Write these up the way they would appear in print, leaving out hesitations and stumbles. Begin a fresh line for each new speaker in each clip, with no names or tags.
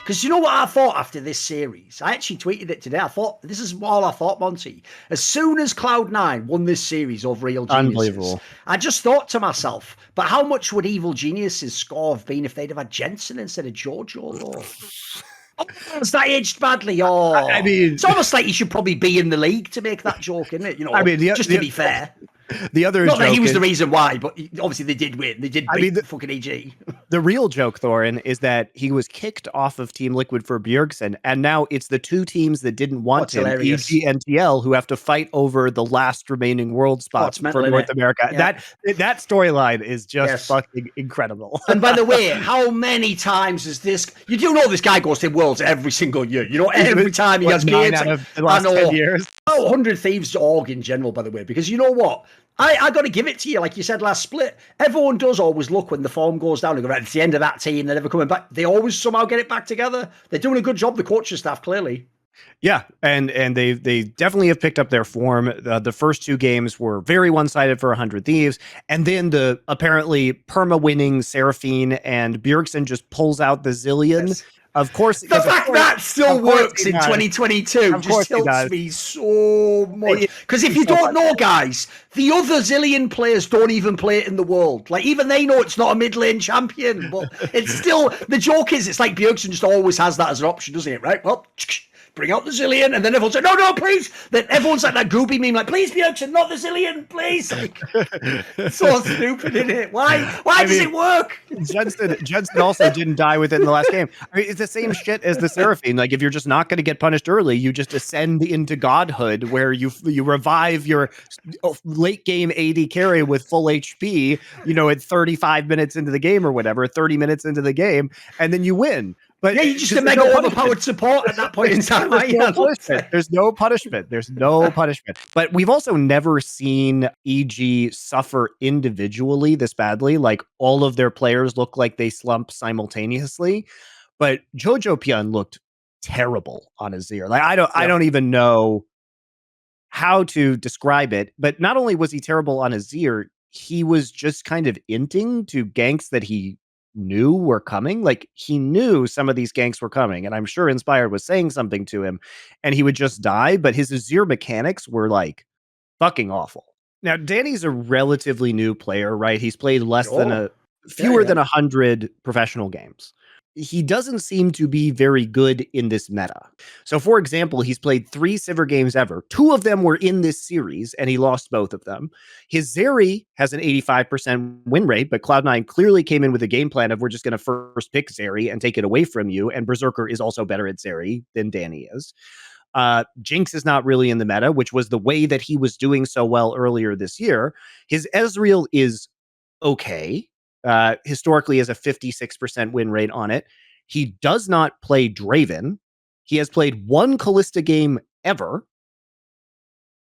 Because you know what I thought after this series? I actually tweeted it today. I thought, this is all I thought, Monty. As soon as Cloud9 won this series over Real Geniuses, I just thought to myself, but how much would Evil Geniuses' score have been if they'd have had Jensen instead of Jojo, though? Oh, has that aged badly? Oh,
I mean,
it's almost like you should probably be in the league to make that joke, isn't it? You know, I mean, just to be fair.
The other
not
joke
that he was the reason why, but obviously they did win. They did beat the fucking EG.
The real joke, Thorin, is that he was kicked off of Team Liquid for Bjergsen, and now it's the two teams that didn't want him, EG and TL, who have to fight over the last remaining world spots for North America. Yeah. That storyline is just fucking incredible.
And by the way, how many times is this? You do know this guy goes to Worlds every single year. You know, every time he has games.
Out of the last 10 years.
Oh, 100 Thieves org in general, by the way, because you know what? I got to give it to you, like you said last split. Everyone does always look when the form goes down and go, right, it's the end of that team, they're never coming back. They always somehow get it back together. They're doing a good job, the coaching staff, clearly.
Yeah, and they definitely have picked up their form. The first two games were very one-sided for 100 Thieves, and then the apparently perma-winning Seraphine and Bjergsen just pulls out the Zillion. Yes. Of course,
the fact that still works in 2022 just tilts me so much. Because if you don't know, guys, the other Zillion players don't even play it in the world. Like, even they know it's not a mid lane champion, but it's still, the joke is, it's like Bjergsen just always has that as an option, doesn't it? Right? Well, bring out the Zillion, and then everyone's like, no, please. Then everyone's like that Gooby meme, like, please, Bjergsen, not the Zillion, please. Like, so stupid, isn't it? Why does it work?
Jensen also didn't die with it in the last game. I mean, it's the same shit as the Seraphine. Like, if you're just not going to get punished early, you just ascend into godhood, where you revive your late game AD carry with full HP, you know, at 35 minutes into the game or whatever, 30 minutes into the game, and then you win. But
yeah, you just a mega overpowered support at that point in time.
There's no punishment. There's no punishment. But we've also never seen EG suffer individually this badly. Like, all of their players look like they slump simultaneously. But Jojo Pyun looked terrible on Azir. Like, I don't even know how to describe it. But not only was he terrible on Azir, he was just kind of inting to ganks that he knew were coming. Like, he knew some of these ganks were coming, and I'm sure Inspired was saying something to him, and he would just die. But his Azir mechanics were like fucking awful. Now, Danny's a relatively new player, right? He's played fewer than 100 professional games. He doesn't seem to be very good in this meta. So, for example, he's played 3 Sivir games ever. 2 of them were in this series, and he lost both of them. His Zeri has an 85% win rate, but Cloud9 clearly came in with a game plan of, we're just going to first pick Zeri and take it away from you, and Berserker is also better at Zeri than Danny is. Jinx is not really in the meta, which was the way that he was doing so well earlier this year. His Ezreal is okay. Historically has a 56% win rate on it. He does not play Draven. He has played 1 Kalista game ever.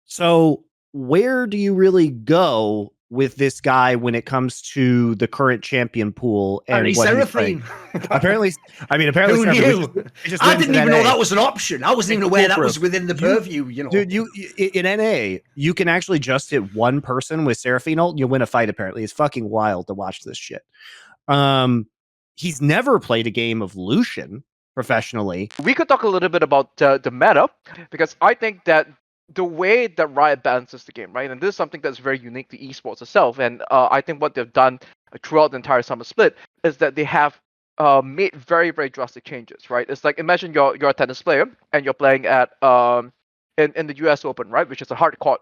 So where do you really go with this guy when it comes to the current champion pool? And
Seraphine.
Apparently,
who knew? I didn't even know that was an option. I wasn't even aware that was within the purview. You know,
dude, in NA, you can actually just hit 1 person with Seraphine ult, you'll win a fight. Apparently, it's fucking wild to watch this shit. He's never played a game of Lucian professionally.
We could talk a little bit about the meta, because I think that the way that Riot balances the game, right? And this is something that's very unique to esports itself. And I think what they've done throughout the entire summer split is that they have made very, very drastic changes, right? It's like, imagine you're a tennis player and you're playing at in the US Open, right? Which is a hard court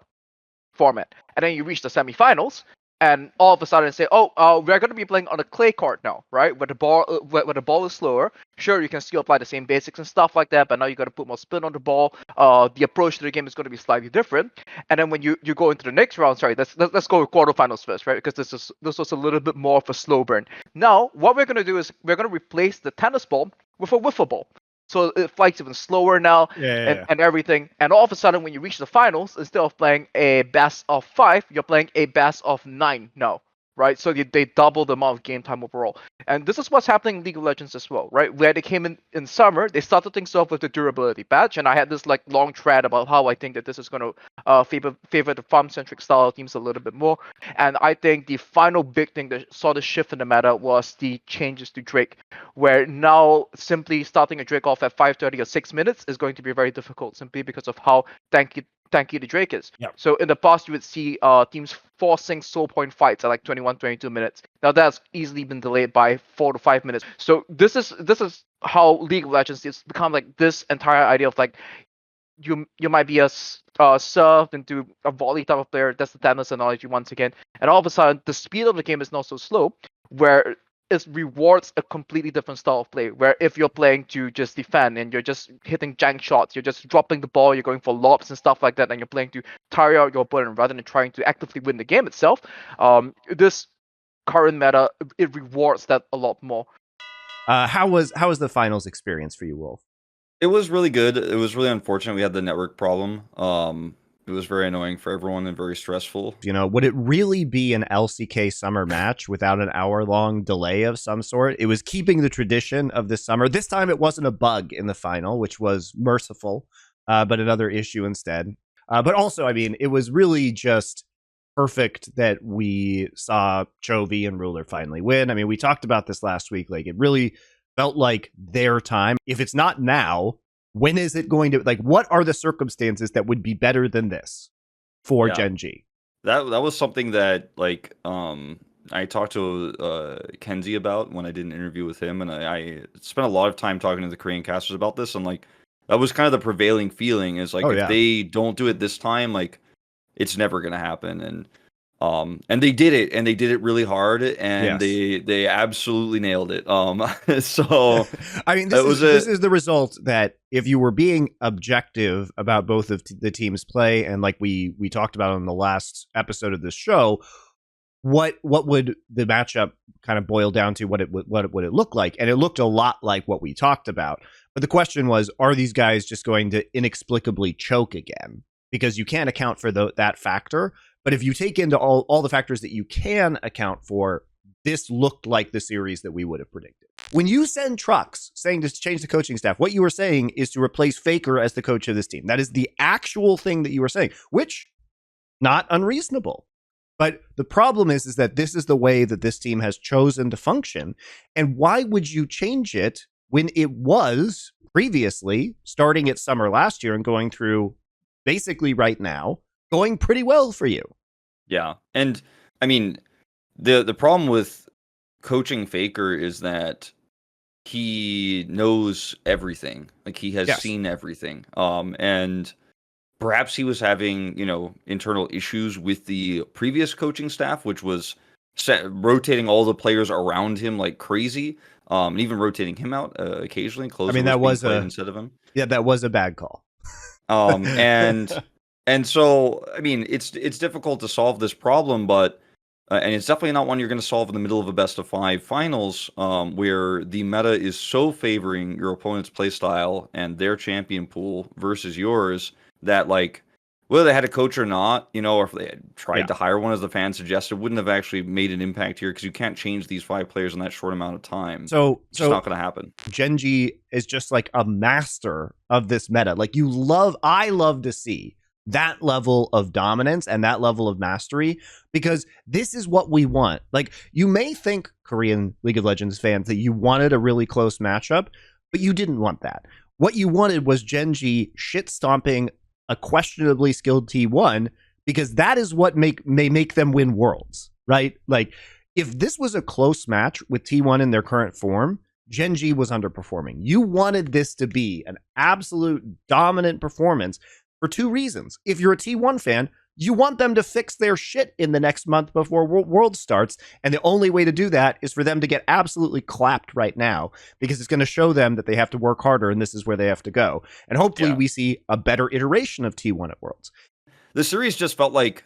format. And then you reach the semifinals, and all of a sudden say, we're going to be playing on a clay court now, right? Where the ball is slower. Sure, you can still apply the same basics and stuff like that, but now you got to put more spin on the ball. The approach to the game is going to be slightly different. And then when you go into the next round, let's go with quarterfinals first, right? Because this was a little bit more of a slow burn. Now, what we're going to do is we're going to replace the tennis ball with a wiffle ball. So it flights even slower now and everything. And all of a sudden, when you reach the finals, instead of playing a best of 5, you're playing a best of 9 now, right? So they double the amount of game time overall. And this is what's happening in League of Legends as well, right? Where they came in summer, they started things off with the durability patch, and I had this like long thread about how I think that this is going to favor the farm-centric style of teams a little bit more. And I think the final big thing that saw the shift in the meta was the changes to Drake, where now simply starting a Drake off at 5:30 or 6 minutes is going to be very difficult simply because of how tanky the Drake is.
Yep.
So in the past, you would see teams forcing soul point fights at like 21, 22 minutes. Now that's easily been delayed by 4 to 5 minutes. So this is how League of Legends is become like this entire idea of like you might be a served into a volley type of player. That's the Thanos analogy once again. And all of a sudden, the speed of the game is not so slow, where it rewards a completely different style of play. Where if you're playing to just defend and you're just hitting jank shots, you're just dropping the ball, you're going for lobs and stuff like that, and you're playing to tire out your opponent rather than trying to actively win the game itself. This current meta, it rewards that a lot more.
How was the finals experience for you, Wolf?
It was really good. It was really unfortunate we had the network problem. It was very annoying for everyone and very stressful.
You know, would it really be an LCK summer match without an hour-long delay of some sort? It was keeping the tradition of this summer. This time it wasn't a bug in the final, which was merciful, but another issue instead. But also, I mean, it was really just perfect that we saw Chovy and Ruler finally win. I mean, we talked about this last week. Like, it really felt like their time. If it's not now, when is it going to, like, what are the circumstances that would be better than this for Gen.G?
That was something that, like, I talked to Kenzie about when I did an interview with him, and I spent a lot of time talking to the Korean casters about this, and, like, that was kind of the prevailing feeling is, like, if they don't do it this time, like, it's never going to happen. And they did it, and they did it really hard, and they absolutely nailed it. So
I mean, this is the result that if you were being objective about both of the team's play, and like we talked about on the last episode of this show, what would the matchup kind of boil down to? What would it look like? And it looked a lot like what we talked about. But the question was, are these guys just going to inexplicably choke again? Because you can't account for that factor. But if you take into all the factors that you can account for, this looked like the series that we would have predicted. When you send trucks saying to change the coaching staff, what you are saying is to replace Faker as the coach of this team. That is the actual thing that you are saying, which not unreasonable. But the problem is that this is the way that this team has chosen to function. And why would you change it when it was previously, starting at summer last year and going through basically right now, going pretty well for you?
Yeah. And I mean, the problem with coaching Faker is that he knows everything. Like, he has seen everything. And perhaps he was having, internal issues with the previous coaching staff, which was rotating all the players around him like crazy, and even rotating him out occasionally. Closer, I mean, that was instead of him.
Yeah, that was a bad call.
And so, I mean, it's difficult to solve this problem, but and it's definitely not one you're going to solve in the middle of a best-of-5 finals, where the meta is so favoring your opponent's playstyle and their champion pool versus yours that, like, whether they had a coach or not, or if they had tried to hire one as the fans suggested, wouldn't have actually made an impact here, because you can't change these 5 players in that short amount of time.
So
it's not going to happen.
Gen.G is just like a master of this meta. Like, I love to see that level of dominance and that level of mastery, because this is what we want. Like, you may think, Korean League of Legends fans, that you wanted a really close matchup, but you didn't want that. What you wanted was Gen.G shit stomping a questionably skilled T1, because that is what may make them win worlds, right? Like, if this was a close match with T1 in their current form, Gen.G was underperforming. You wanted this to be an absolute dominant performance for 2 reasons. If you're a T1 fan, you want them to fix their shit in the next month before World starts, and the only way to do that is for them to get absolutely clapped right now, because it's going to show them that they have to work harder, and this is where they have to go. And hopefully we see a better iteration of T1 at Worlds.
The series just felt like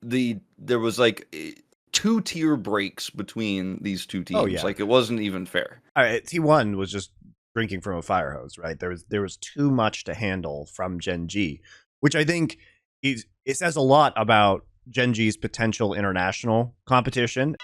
there was like 2-tier breaks between these 2 teams.
Oh, yeah.
Like, it wasn't even fair.
All right, T1 was just drinking from a fire hose, right? There was too much to handle from Gen.G, which I think it says a lot about Gen.G's potential international competition.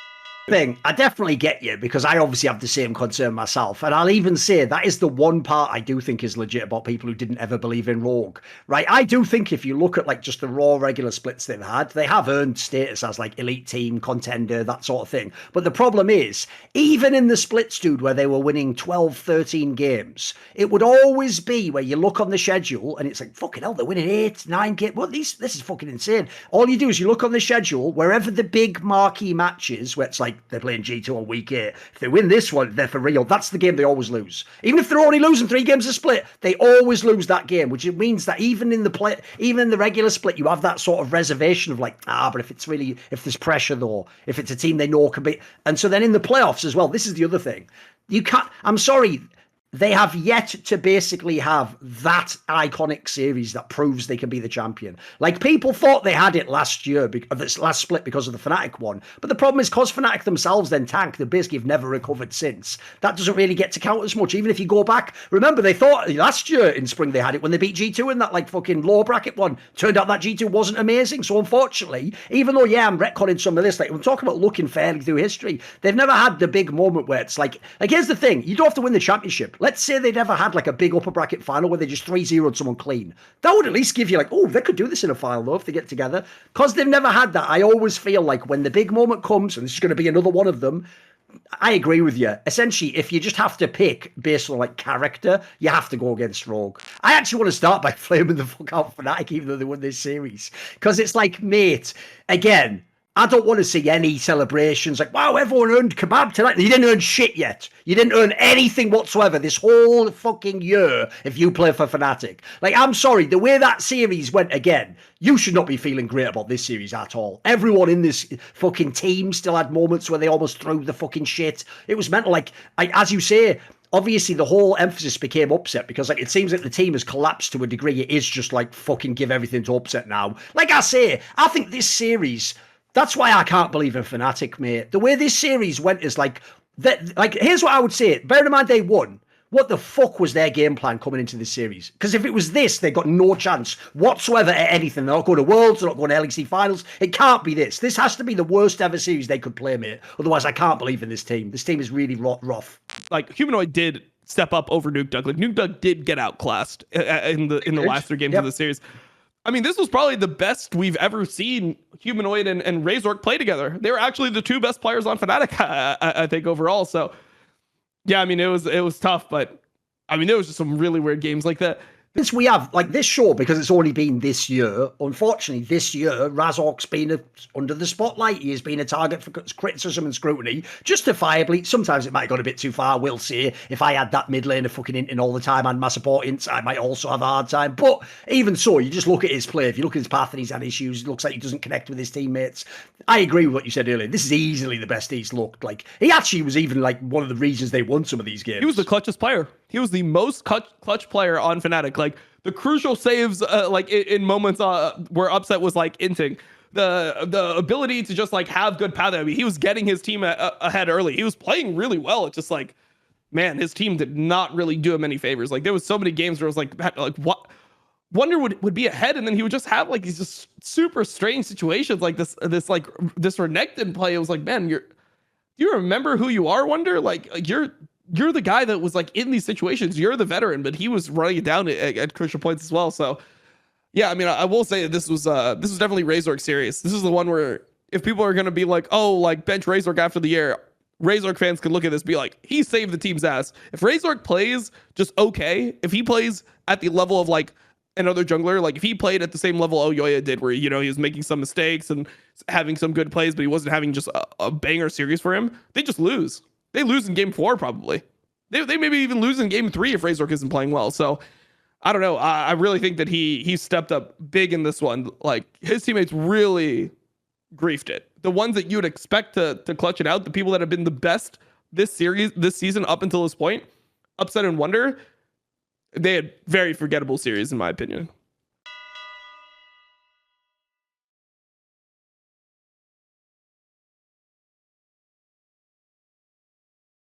I definitely get you, because I obviously have the same concern myself, and I'll even say that is the one part I do think is legit about people who didn't ever believe in Rogue, right? I do think if you look at like just the raw regular splits they've had, they have earned status as like elite team, contender, that sort of thing. But the problem is, even in the splits, dude, where they were winning 12, 13 games, it would always be where you look on the schedule and it's like, fucking hell, they're winning 8, 9 games. Well, this is fucking insane. All you do is you look on the schedule, wherever the big marquee matches, where it's like they're playing G2 on week 8. If they win this one, they're for real. That's the game they always lose. Even if they're only losing 3 games a split, they always lose that game, which it means that even in the regular split, you have that sort of reservation of like, but if there's pressure though, if it's a team they know can be. And so then in the playoffs as well, this is the other thing. I'm sorry, they have yet to basically have that iconic series that proves they can be the champion. Like, people thought they had it last year, this last split, because of the Fnatic one. But the problem is, because Fnatic themselves then tanked, they basically have never recovered since. That doesn't really get to count as much. Even if you go back, remember, they thought last year in spring they had it when they beat G2 in that like fucking low bracket one. Turned out that G2 wasn't amazing. So unfortunately, even though, I'm retconning some of this, like, I'm talking about looking fairly through history, they've never had the big moment where it's like here's the thing, you don't have to win the championship. Let's say they never had like a big upper bracket final where they just 3-0'd someone clean. That would at least give you like, oh, they could do this in a final though if they get together. Because they've never had that, I always feel like when the big moment comes, and this is going to be another one of them, I agree with you. Essentially, if you just have to pick based on like character, you have to go against Rogue. I actually want to start by flaming the fuck out Fnatic, even though they won this series. Because it's like, mate, again, I don't want to see any celebrations like, wow, everyone earned kebab tonight. You didn't earn shit yet. You didn't earn anything whatsoever this whole fucking year if you play for Fnatic. Like, I'm sorry, the way that series went, again, you should not be feeling great about this series at all. Everyone in this fucking team still had moments where they almost threw the fucking shit. It was mental. Like, as you say, obviously the whole emphasis became upset because like it seems like the team has collapsed to a degree. It is just like fucking give everything to upset now. Like I say, I think this series... That's why I can't believe in Fnatic, mate. The way this series went is like that. Like, here's what I would say. Bear in mind they won. What the fuck was their game plan coming into this series? Because if it was this, they got no chance whatsoever at anything. They're not going to Worlds. They're not going to LEC finals. It can't be this. This has to be the worst ever series they could play, mate. Otherwise, I can't believe in this team. This team is really rough.
Like, Humanoid did step up over Nuke. Like, Nuke did get outclassed in the last 3 games of the series. I mean, this was probably the best we've ever seen Humanoid and Razork play together. They were actually the 2 best players on Fnatic, I think, overall. So, yeah, I mean, it was tough, but I mean, there was just some really weird games like that.
Since we have, like, this show, because it's only been this year, unfortunately, this year, Razork's been under the spotlight. He has been a target for criticism and scrutiny, justifiably. Sometimes it might have gone a bit too far, I will say. If I had that mid laner fucking inting all the time and my support ints, I might also have a hard time. But even so, you just look at his play. If you look at his path and he's had issues, it looks like he doesn't connect with his teammates. I agree with what you said earlier. This is easily the best he's looked. Like, he actually was even, like, one of the reasons they won some of these games.
He was the clutchest player. He was the most clutch player on Fnatic. Like, the crucial saves, like in moments where Upset was like inting, the ability to just like have good path. I mean, he was getting his team ahead early. He was playing really well. It's just like, man, his team did not really do him any favors. Like, there was so many games where it was like what Wonder would be ahead, and then he would just have like these just super strange situations like this Renekton play. It was like, man, do you remember who you are, Wonder? Like, you're the guy that was like in these situations. You're the veteran, but he was running it down at crucial points as well. So, yeah, I mean, I will say that this was definitely Razork series. This is the one where if people are gonna be like, oh, like bench Razork after the year, Razork fans can look at this and be like, he saved the team's ass. If Razork plays just okay, if he plays at the level of like another jungler, like if he played at the same level Oyoya did, where he was making some mistakes and having some good plays, but he wasn't having just a banger series for him, they just lose. They lose in game 4 probably. They maybe even lose in game 3 if Razork isn't playing well. So I don't know. I really think that he stepped up big in this one. Like, his teammates really griefed it. The ones that you'd expect to clutch it out, the people that have been the best this season up until this point, Upset and Wonder, they had very forgettable series in my opinion.